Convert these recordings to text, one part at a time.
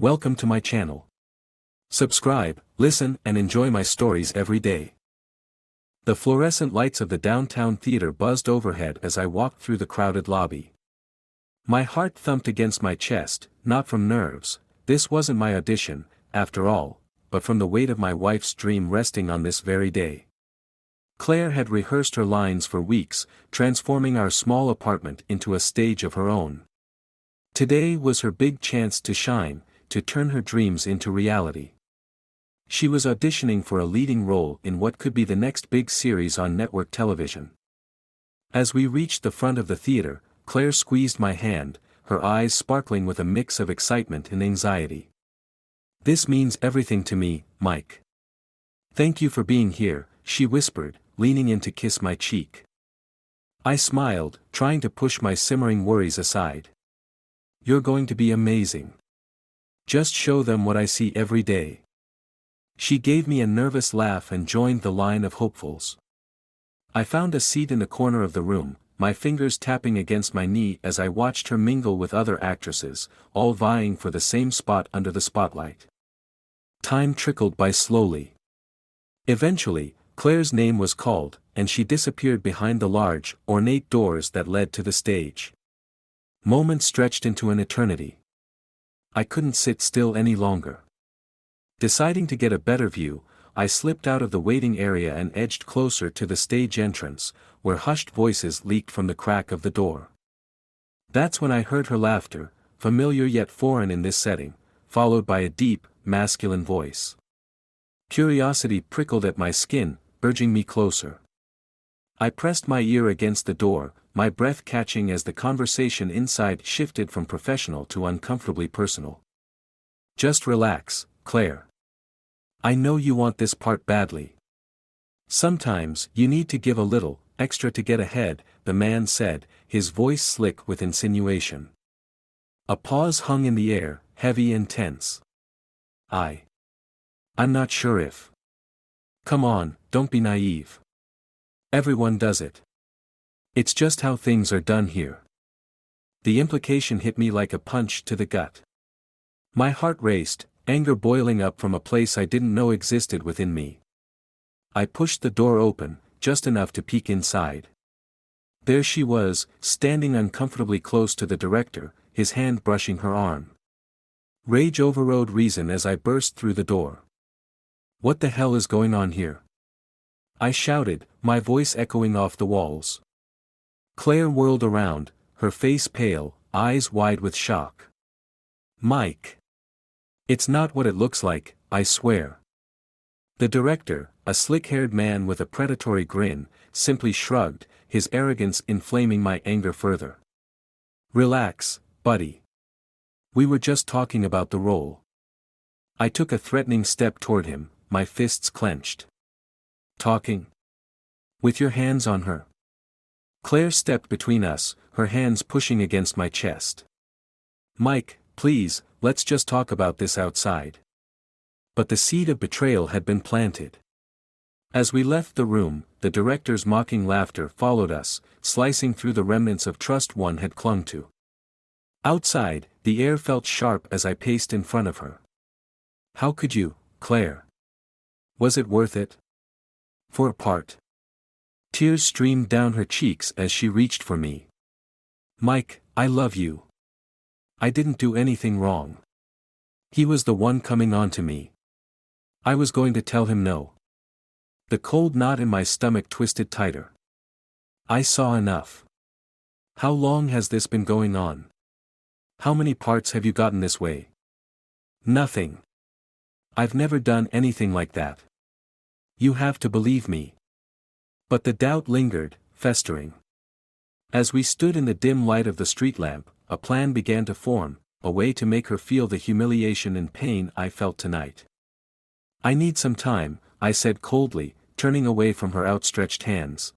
Welcome to my channel. Subscribe, listen, and enjoy my stories every day. The fluorescent lights of the downtown theater buzzed overhead as I walked through the crowded lobby. My heart thumped against my chest, not from nerves. This wasn't my audition, after all, but from the weight of my wife's dream resting on this very day. Claire had rehearsed her lines for weeks, transforming our small apartment into a stage of her own. Today was her big chance to shine, to turn her dreams into reality. She was auditioning for a leading role in what could be the next big series on network television. As we reached the front of the theater, Claire squeezed my hand, her eyes sparkling with a mix of excitement and anxiety. "This means everything to me, Mike. Thank you for being here," she whispered, leaning in to kiss my cheek. I smiled, trying to push my simmering worries aside. "You're going to be amazing. Just show them what I see every day." She gave me a nervous laugh and joined the line of hopefuls. I found a seat in the corner of the room, my fingers tapping against my knee as I watched her mingle with other actresses, all vying for the same spot under the spotlight. Time trickled by slowly. Eventually, Claire's name was called, and she disappeared behind the large, ornate doors that led to the stage. Moments stretched into an eternity. I couldn't sit still any longer. Deciding to get a better view, I slipped out of the waiting area and edged closer to the stage entrance, where hushed voices leaked from the crack of the door. That's when I heard her laughter, familiar yet foreign in this setting, followed by a deep, masculine voice. Curiosity prickled at my skin, urging me closer. I pressed my ear against the door, my breath catching as the conversation inside shifted from professional to uncomfortably personal. "Just relax, Claire. I know you want this part badly. Sometimes you need to give a little extra to get ahead," the man said, his voice slick with insinuation. A pause hung in the air, heavy and tense. I'm not sure if. Come on, don't be naive. Everyone does it. It's just how things are done here. The implication hit me like a punch to the gut. My heart raced, anger boiling up from a place I didn't know existed within me. I pushed the door open, just enough to peek inside. There she was, standing uncomfortably close to the director, his hand brushing her arm. Rage overrode reason as I burst through the door. "What the hell is going on here?" I shouted, my voice echoing off the walls. Claire whirled around, her face pale, eyes wide with shock. "Mike. It's not what it looks like, I swear." The director, a slick-haired man with a predatory grin, simply shrugged, his arrogance inflaming my anger further. "Relax, buddy. We were just talking about the role." I took a threatening step toward him, my fists clenched. "Talking? With your hands on her?" Claire stepped between us, her hands pushing against my chest. "Mike, please, let's just talk about this outside." But the seed of betrayal had been planted. As we left the room, the director's mocking laughter followed us, slicing through the remnants of trust one had clung to. Outside, the air felt sharp as I paced in front of her. "How could you, Claire? Was it worth it? For a part?" Tears streamed down her cheeks as she reached for me. "Mike, I love you. I didn't do anything wrong." He was the one coming on to me. I was going to tell him no. The cold knot in my stomach twisted tighter. I saw enough. "How long has this been going on? How many parts have you gotten this way?" "Nothing. I've never done anything like that. You have to believe me." But the doubt lingered, festering. As we stood in the dim light of the street lamp, a plan began to form, a way to make her feel the humiliation and pain I felt tonight. "I need some time," I said coldly, turning away from her outstretched hands.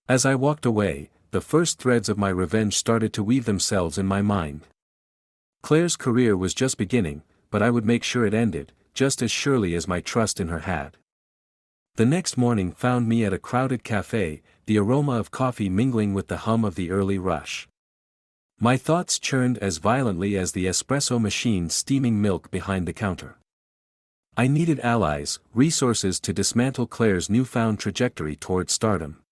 As I walked away, the first threads of my revenge started to weave themselves in my mind. Claire's career was just beginning, but I would make sure it ended, just as surely as my trust in her had. The next morning found me at a crowded cafe, the aroma of coffee mingling with the hum of the early rush. My thoughts churned as violently as the espresso machine steaming milk behind the counter. I needed allies, resources to dismantle Claire's newfound trajectory toward stardom.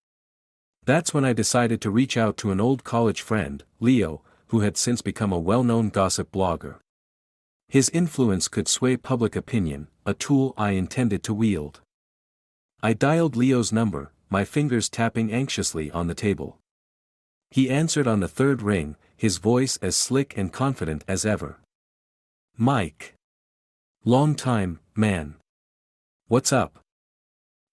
That's when I decided to reach out to an old college friend, Leo, who had since become a well-known gossip blogger. His influence could sway public opinion, a tool I intended to wield. I dialed Leo's number, my fingers tapping anxiously on the table. He answered on the third ring, his voice as slick and confident as ever. "Mike. Long time, man. What's up?"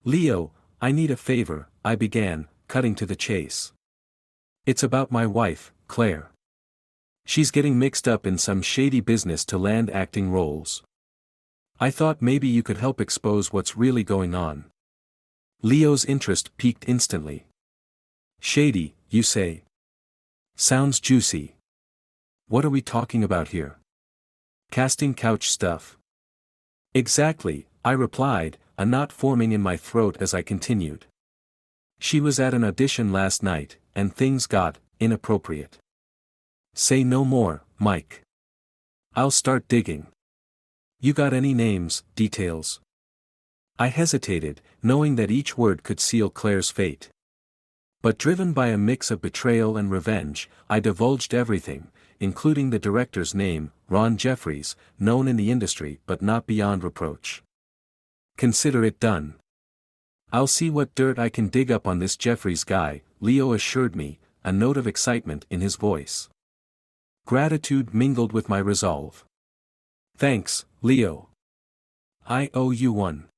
"Leo, I need a favor," I began, cutting to the chase. "It's about my wife, Claire. She's getting mixed up in some shady business to land acting roles. I thought maybe you could help expose what's really going on." Leo's interest peaked instantly. "Shady, you say? Sounds juicy. What are we talking about here? Casting couch stuff?" "Exactly," I replied, a knot forming in my throat as I continued. "She was at an audition last night, and things got inappropriate." "Say no more, Mike. I'll start digging. You got any names, details?" I hesitated, knowing that each word could seal Claire's fate. But driven by a mix of betrayal and revenge, I divulged everything, including the director's name, Ron Jeffries, known in the industry but not beyond reproach. "Consider it done. I'll see what dirt I can dig up on this Jeffries guy," Leo assured me, a note of excitement in his voice. Gratitude mingled with my resolve. "Thanks, Leo. I owe you one."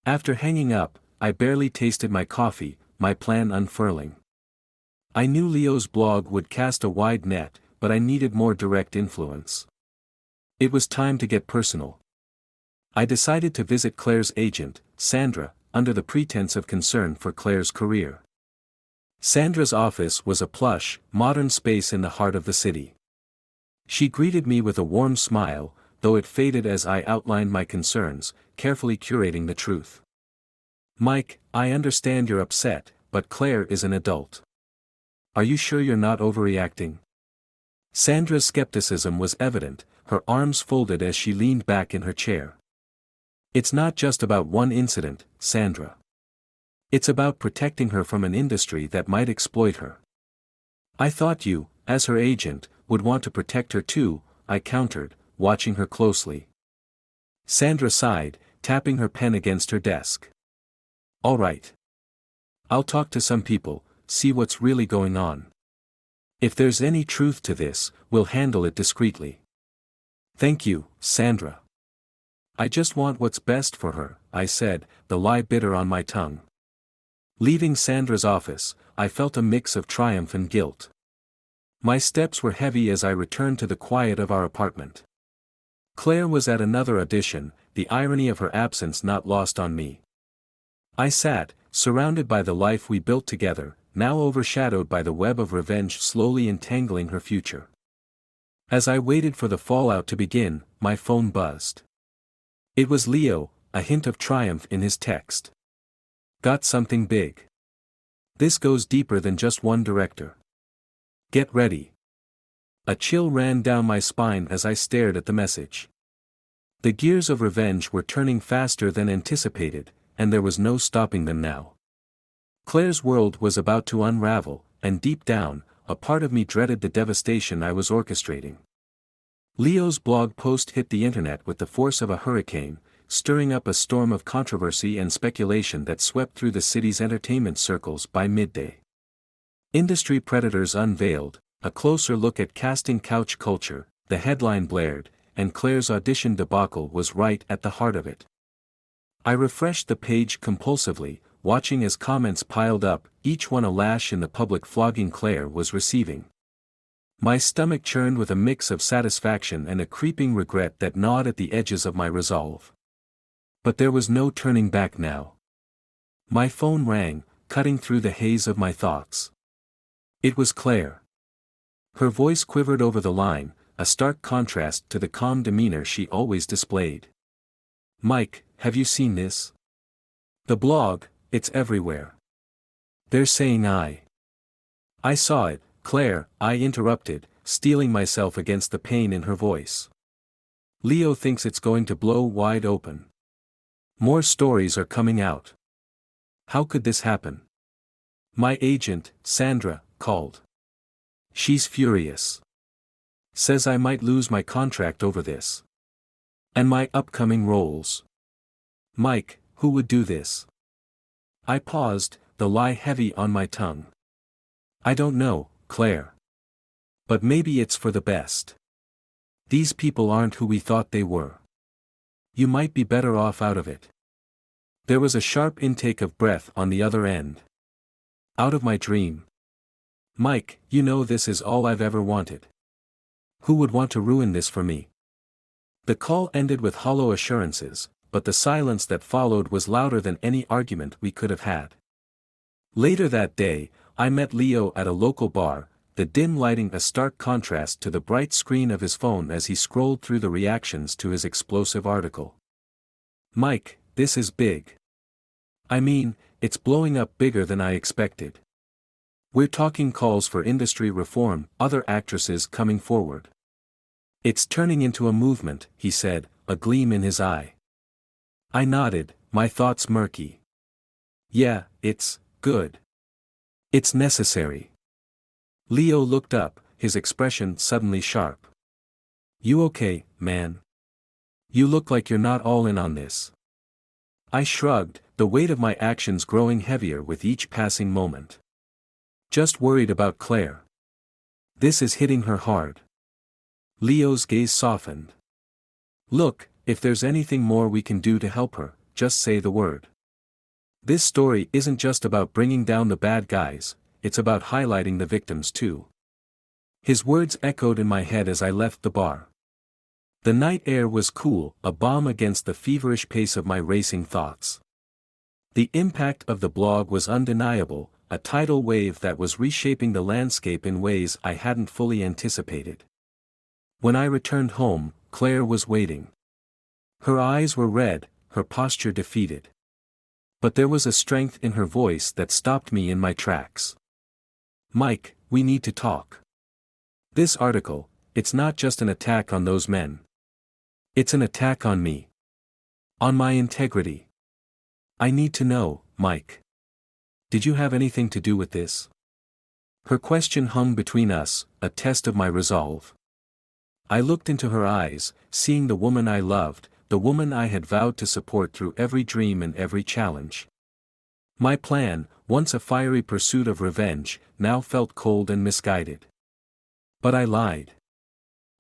After hanging up, I barely tasted my coffee, my plan unfurling. I knew Leo's blog would cast a wide net, but I needed more direct influence. It was time to get personal. I decided to visit Claire's agent, Sandra, under the pretense of concern for Claire's career. Sandra's office was a plush, modern space in the heart of the city. She greeted me with a warm smile, though it faded as I outlined my concerns, carefully curating the truth. "Mike, I understand you're upset, but Claire is an adult. Are you sure you're not overreacting?" Sandra's skepticism was evident, her arms folded as she leaned back in her chair. "It's not just about one incident, Sandra. It's about protecting her from an industry that might exploit her." "I thought you, as her agent, would want to protect her too," I countered, watching her closely. Sandra sighed, tapping her pen against her desk. "All right. I'll talk to some people, see what's really going on. If there's any truth to this, we'll handle it discreetly." "Thank you, Sandra. I just want what's best for her," I said, the lie bitter on my tongue. Leaving Sandra's office, I felt a mix of triumph and guilt. My steps were heavy as I returned to the quiet of our apartment. Claire was at another audition, the irony of her absence not lost on me. I sat, surrounded by the life we built together, now overshadowed by the web of revenge slowly entangling her future. As I waited for the fallout to begin, my phone buzzed. It was Leo, a hint of triumph in his text. "Got something big. This goes deeper than just one director. Get ready." A chill ran down my spine as I stared at the message. The gears of revenge were turning faster than anticipated, and there was no stopping them now. Claire's world was about to unravel, and deep down, a part of me dreaded the devastation I was orchestrating. Leo's blog post hit the internet with the force of a hurricane, stirring up a storm of controversy and speculation that swept through the city's entertainment circles by midday. Industry predators unveiled, a closer look at casting couch culture, the headline blared, and Claire's audition debacle was right at the heart of it. I refreshed the page compulsively, watching as comments piled up, each one a lash in the public flogging Claire was receiving. My stomach churned with a mix of satisfaction and a creeping regret that gnawed at the edges of my resolve. But there was no turning back now. My phone rang, cutting through the haze of my thoughts. It was Claire. Her voice quivered over the line, a stark contrast to the calm demeanor she always displayed. "Mike, have you seen this? The blog, it's everywhere. They're saying I saw it, Claire," I interrupted, steeling myself against the pain in her voice. Leo thinks it's going to blow wide open. More stories are coming out. How could this happen? My agent, Sandra, called. She's furious. Says I might lose my contract over this. And my upcoming roles. Mike, who would do this? I paused, the lie heavy on my tongue. I don't know, Claire. But maybe it's for the best. These people aren't who we thought they were. You might be better off out of it. There was a sharp intake of breath on the other end. Out of my dream. Mike, you know this is all I've ever wanted. Who would want to ruin this for me? The call ended with hollow assurances, but the silence that followed was louder than any argument we could have had. Later that day, I met Leo at a local bar, the dim lighting a stark contrast to the bright screen of his phone as he scrolled through the reactions to his explosive article. Mike, this is big. I mean, it's blowing up bigger than I expected. We're talking calls for industry reform, other actresses coming forward. It's turning into a movement, he said, a gleam in his eye. I nodded, my thoughts murky. Yeah, it's good. It's necessary. Leo looked up, his expression suddenly sharp. You okay, man? You look like you're not all in on this. I shrugged, the weight of my actions growing heavier with each passing moment. Just worried about Claire. This is hitting her hard. Leo's gaze softened. Look, if there's anything more we can do to help her, just say the word. This story isn't just about bringing down the bad guys, it's about highlighting the victims too. His words echoed in my head as I left the bar. The night air was cool, a balm against the feverish pace of my racing thoughts. The impact of the blog was undeniable, a tidal wave that was reshaping the landscape in ways I hadn't fully anticipated. When I returned home, Claire was waiting. Her eyes were red, her posture defeated. But there was a strength in her voice that stopped me in my tracks. Mike, we need to talk. This article, it's not just an attack on those men. It's an attack on me. On my integrity. I need to know, Mike. Did you have anything to do with this? Her question hung between us, a test of my resolve. I looked into her eyes, seeing the woman I loved, the woman I had vowed to support through every dream and every challenge. My plan, once a fiery pursuit of revenge, now felt cold and misguided. But I lied.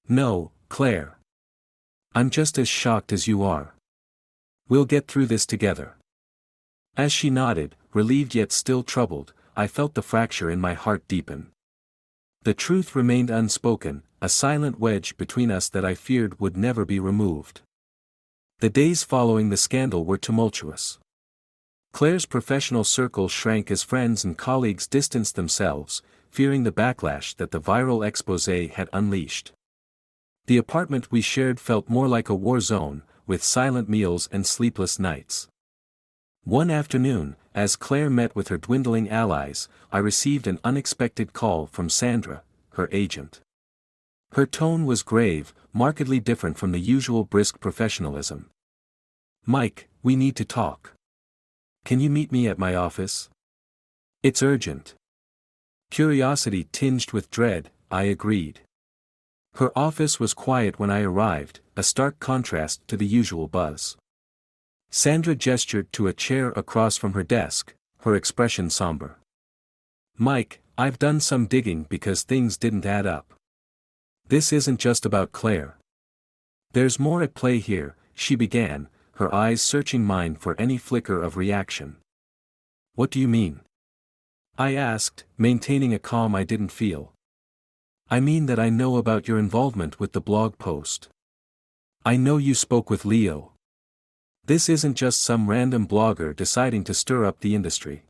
No, Claire. I'm just as shocked as you are. We'll get through this together. As she nodded, relieved yet still troubled, I felt the fracture in my heart deepen. The truth remained unspoken, a silent wedge between us that I feared would never be removed. The days following the scandal were tumultuous. Claire's professional circle shrank as friends and colleagues distanced themselves, fearing the backlash that the viral exposé had unleashed. The apartment we shared felt more like a war zone, with silent meals and sleepless nights. One afternoon, as Claire met with her dwindling allies, I received an unexpected call from Sandra, her agent. Her tone was grave, markedly different from the usual brisk professionalism. Mike, we need to talk. Can you meet me at my office? It's urgent. Curiosity tinged with dread, I agreed. Her office was quiet when I arrived, a stark contrast to the usual buzz. Sandra gestured to a chair across from her desk, her expression somber. Mike, I've done some digging because things didn't add up. This isn't just about Claire. There's more at play here, she began, her eyes searching mine for any flicker of reaction. What do you mean? I asked, maintaining a calm I didn't feel. I mean that I know about your involvement with the blog post. I know you spoke with Leo. This isn't just some random blogger deciding to stir up the industry.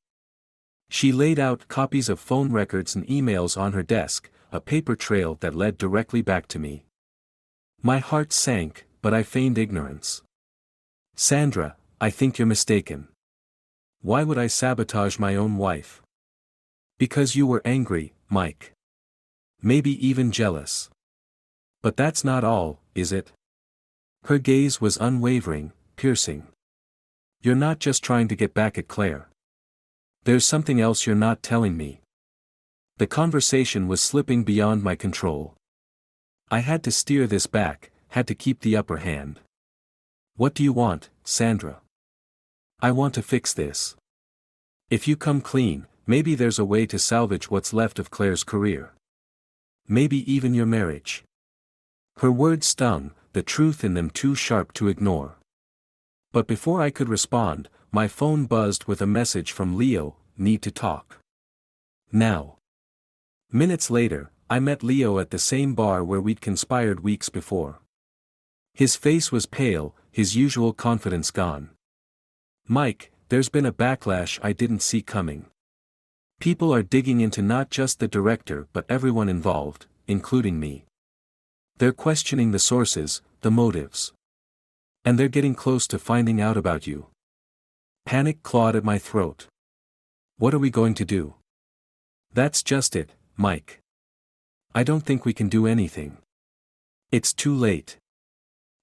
She laid out copies of phone records and emails on her desk, a paper trail that led directly back to me. My heart sank, but I feigned ignorance. Sandra, I think you're mistaken. Why would I sabotage my own wife? Because you were angry, Mike. Maybe even jealous. But that's not all, is it? Her gaze was unwavering, piercing. You're not just trying to get back at Claire. There's something else you're not telling me. The conversation was slipping beyond my control. I had to steer this back, had to keep the upper hand. What do you want, Sandra? I want to fix this. If you come clean, maybe there's a way to salvage what's left of Claire's career. Maybe even your marriage. Her words stung, the truth in them too sharp to ignore. But before I could respond, my phone buzzed with a message from Leo, need to talk. Now. Minutes later, I met Leo at the same bar where we'd conspired weeks before. His face was pale, his usual confidence gone. Mike, there's been a backlash I didn't see coming. People are digging into not just the director but everyone involved, including me. They're questioning the sources, the motives. And they're getting close to finding out about you. Panic clawed at my throat. What are we going to do? That's just it, Mike. I don't think we can do anything. It's too late.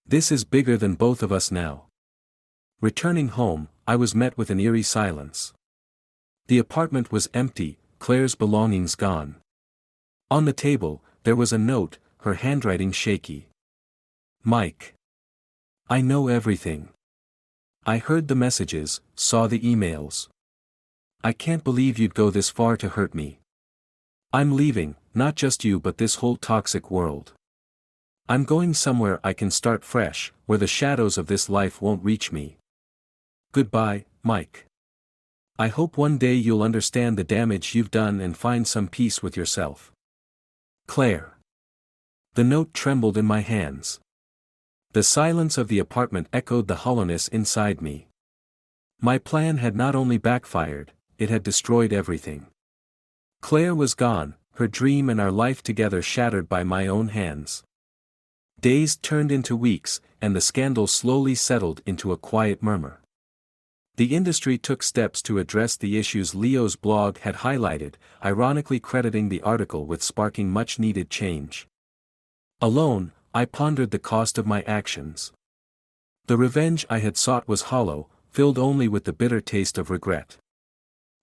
This is bigger than both of us now. Returning home, I was met with an eerie silence. The apartment was empty, Claire's belongings gone. On the table, there was a note, her handwriting shaky. Mike. I know everything. I heard the messages, saw the emails. I can't believe you'd go this far to hurt me. I'm leaving, not just you but this whole toxic world. I'm going somewhere I can start fresh, where the shadows of this life won't reach me. Goodbye, Mike. I hope one day you'll understand the damage you've done and find some peace with yourself. Claire. The note trembled in my hands. The silence of the apartment echoed the hollowness inside me. My plan had not only backfired, it had destroyed everything. Claire was gone, her dream and our life together shattered by my own hands. Days turned into weeks, and the scandal slowly settled into a quiet murmur. The industry took steps to address the issues Leo's blog had highlighted, ironically crediting the article with sparking much-needed change. Alone, I pondered the cost of my actions. The revenge I had sought was hollow, filled only with the bitter taste of regret.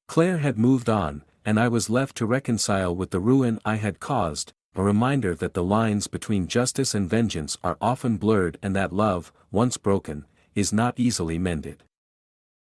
Claire had moved on, and I was left to reconcile with the ruin I had caused, a reminder that the lines between justice and vengeance are often blurred and that love, once broken, is not easily mended.